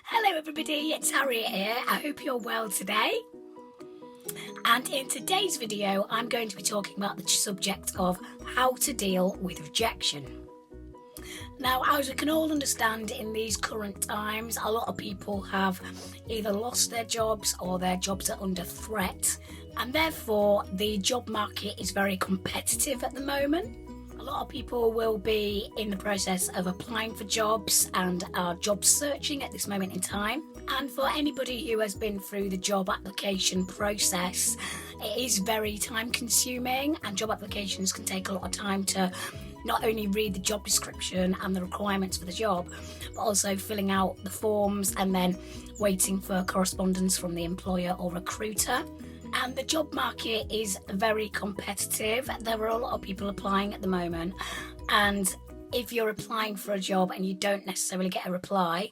Hello everybody, it's Harriet here. I hope you're well today. And in today's video, I'm going to be talking about the subject of how to deal with rejection. Now, as we can all understand, in these current times, a lot of people have either lost their jobs or their jobs are under threat. And therefore, the job market is very competitive at the moment. A lot of people will be in the process of applying for jobs and are job searching at this moment in time. And for anybody who has been through the job application process, it is very time consuming, and job applications can take a lot of time to not only read the job description and the requirements for the job, but also filling out the forms and then waiting for correspondence from the employer or recruiter. And the job market is very competitive. There are a lot of people applying at the moment, and if you're applying for a job and you don't necessarily get a reply,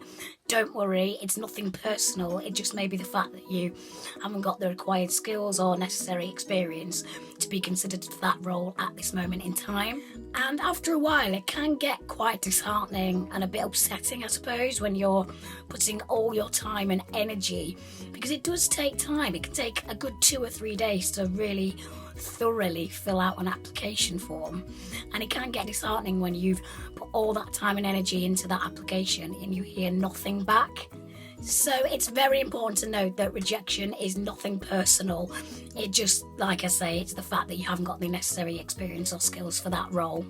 don't worry, it's nothing personal. It just may be the fact that you haven't got the required skills or necessary experience to be considered for that role at this moment in time. And after a while, it can get quite disheartening and a bit upsetting, I suppose, when you're putting all your time and energy, because it does take time. It can take a good 2 or 3 days to really thoroughly fill out an application form, and it can get disheartening when you've put all that time and energy into that application and you hear nothing back. So it's very important to note that rejection is nothing personal. It just, like I say, it's the fact that you haven't got the necessary experience or skills for that role.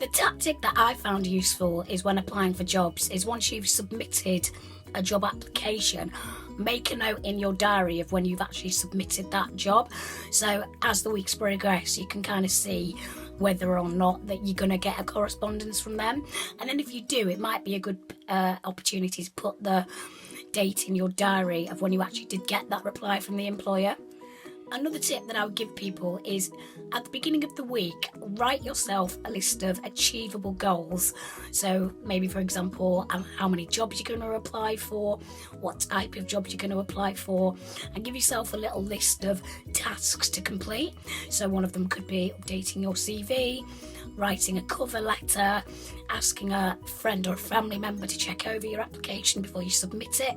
The tactic that I found useful is when applying for jobs is once you've submitted a job application, make a note in your diary of when you've actually submitted that job. So as the weeks progress, you can kind of see whether or not that you're going to get a correspondence from them. And then if you do, it might be a good opportunity to put the date in your diary of when you actually did get that reply from the employer. Another tip that I would give people is at the beginning of the week, write yourself a list of achievable goals. So maybe, for example, how many jobs you're going to apply for, what type of jobs you're going to apply for, and give yourself a little list of tasks to complete. So one of them could be updating your CV, writing a cover letter, asking a friend or a family member to check over your application before you submit it,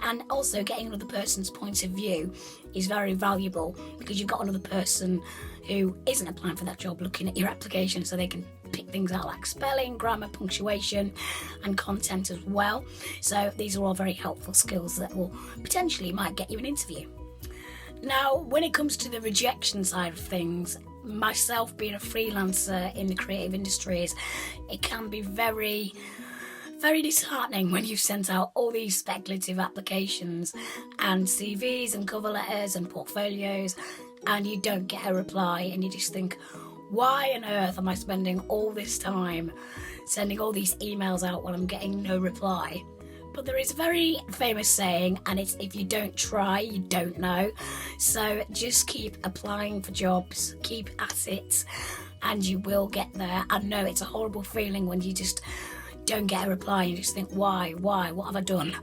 and also getting another person's point of view is very valuable, because you've got another person who isn't applying for that job looking at your application, so they can pick things out like spelling, grammar, punctuation and content as well. So these are all very helpful skills that will potentially might get you an interview. Now, when it comes to the rejection side of things, myself being a freelancer in the creative industries, it can be very disheartening when you've sent out all these speculative applications and CVs and cover letters and portfolios, and you don't get a reply, and you just think, why on earth am I spending all this time sending all these emails out when I'm getting no reply? But there is a very famous saying, and it's, if you don't try, you don't know. So just keep applying for jobs, keep at it, and you will get there. I know it's a horrible feeling when you just don't get a reply. You just think, why, what have I done?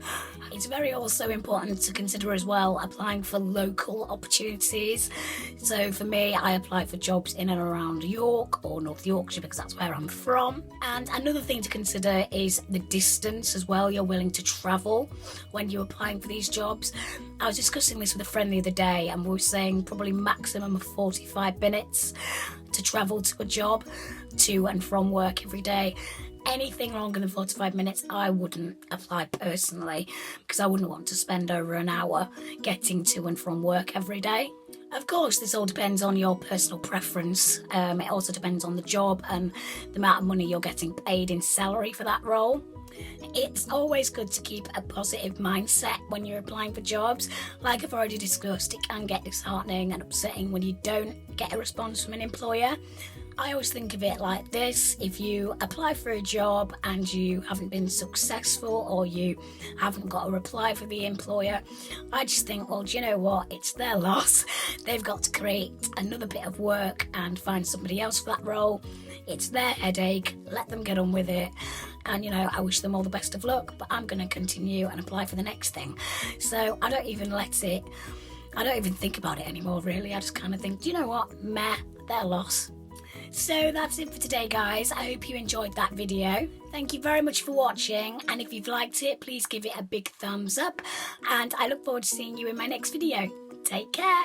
It's very also important to consider as well applying for local opportunities. So for me, I applied for jobs in and around York or North Yorkshire, because that's where I'm from. And another thing to consider is the distance as well you're willing to travel when you're applying for these jobs. I was discussing this with a friend the other day, and we were saying probably maximum of 45 minutes to travel to a job to and from work every day. Anything longer than 45 minutes, I wouldn't apply personally, because I wouldn't want to spend over an hour getting to and from work every day. Of course, this all depends on your personal preference. It also depends on the job and the amount of money you're getting paid in salary for that role. It's always good to keep a positive mindset when you're applying for jobs. Like I've already discussed, it can get disheartening and upsetting when you don't get a response from an employer. I always think of it like this: if you apply for a job and you haven't been successful, or you haven't got a reply from the employer, I just think, well, do you know what? It's their loss. They've got to create another bit of work and find somebody else for that role. It's their headache. Let them get on with it. And, I wish them all the best of luck, but I'm going to continue and apply for the next thing. So I don't even think about it anymore, really. I just kind of think, do you know what? Meh, their loss. So that's it for today, guys. I hope you enjoyed that video. Thank you very much for watching, and if you've liked it, please give it a big thumbs up, and I look forward to seeing you in my next video. Take care.